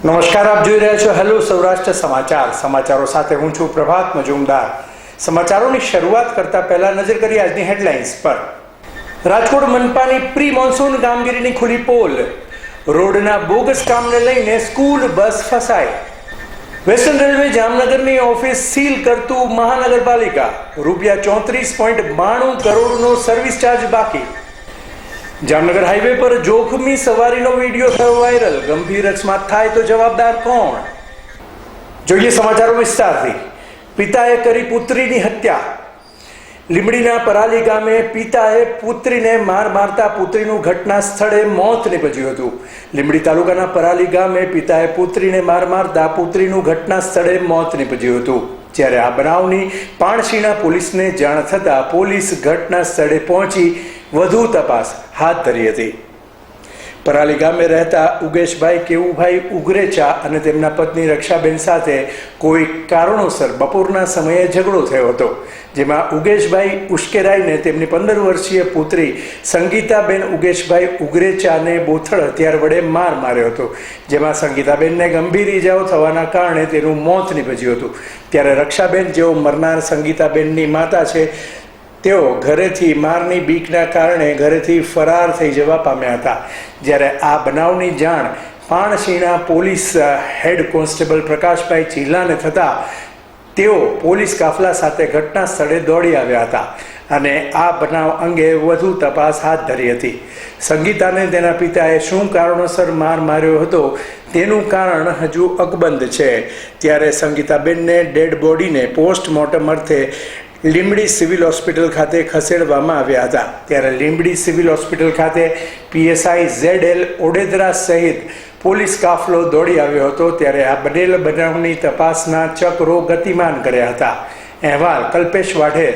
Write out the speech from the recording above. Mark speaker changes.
Speaker 1: નમસ્કાર, આપ જોઈ રહ્યા છો હેલો સૌરાષ્ટ્ર સમાચાર. સમાચારો સાથે હું છું પ્રભાત મજુમદાર. સમાચારોની શરૂઆત કરતા પહેલા નજર કરીએ આજની હેડલાઇન્સ પર. રાજકોટ મનપાની પ્રી મોન્સૂન કામગીરીની ખુલી પોલ. રોડના બોગસ કામને લઈને સ્કૂલ બસ ફસાઈ. વેસ્ટર્ન રેલવે જામનગરની ઓફિસ સીલ કરતું મહાનગરપાલિકા. ₹34.92 કરોડનો સર્વિસ ચાર્જ બાકી. જામનગર હાઈવે પર જોખમી સવારીનો વિડીયો થયો વાયરલ. ગંભીર અકસ્માત થાય તો જવાબદાર કોણ? જોઈએ સમાચારો વિસ્તારથી. પિતાએ કરી પુત્રીની હત્યા. લીંબડીના પરાલી ગામે પિતાએ પુત્રીને મારતા પુત્રીનું ઘટના સ્થળે મોત નીપજ્યું હતું. લીંબડી તાલુકાના પરાલી ગામે પિતાએ પુત્રીને મારતા પુત્રીનું ઘટના સ્થળે મોત નીપજ્યું હતું. જ્યારે આ બનાવની પાણશીણા પોલીસને જાણ થતાં પોલીસ ઘટના સ્થળે પહોંચી વધુ તપાસ હાથ ધરી હતી. પરાલી ગામે રહેતા ઉગેશભાઈ કેવુભાઈ ઉગરેચા અને તેમના પત્ની રક્ષાબેન સાથે કોઈ કારણોસર બપોરના સમયે ઝઘડો થયો હતો, જેમાં ઉગેશભાઈ ઉશ્કેરાઈને તેમની 15 વર્ષીય પુત્રી સંગીતાબેન ઉગેશભાઈ ઉગરેચાને બોથડ હથિયાર વડે માર્યો હતો, જેમાં સંગીતાબેનને ગંભીર ઈજાઓ થવાના કારણે તેનું મોત નીપજ્યું હતું. ત્યારે રક્ષાબેન, જેઓ મરનાર સંગીતાબેનની માતા છે, તેઓ ઘરેથી મારની બીકના કારણે ઘરેથી ફરાર થઈ જવા પામ્યા હતા. જ્યારે આ બનાવની જાણ પાણશીણા પોલીસ હેડ કોન્સ્ટેબલ પ્રકાશભાઈ ચીલાને થતાં તેઓ પોલીસ કાફલા સાથે ઘટના સ્થળે દોડી આવ્યા હતા અને આ બનાવ અંગે વધુ તપાસ હાથ ધરી હતી. સંગીતાને તેના પિતાએ શું કારણોસર માર્યો હતો તેનું કારણ હજુ અકબંધ છે. ત્યારે સંગીતાબેનને ડેડ બોડીને પોસ્ટમોર્ટમ અર્થે લીંબડી સિવિલ હોસ્પિટલ ખાતે ખસેડવામાં આવ્યા હતા. ત્યારે લીંબડી સિવિલ હોસ્પિટલ ખાતે PSI ZL ઓડેદરા સહિત પોલીસ કાફલો દોડી આવ્યો હતો. ત્યારે આ બનેલ બનાવની તપાસના ચક્રો ગતિમાન કર્યા હતા. અહેવાલ કલ્પેશ વાઢેર.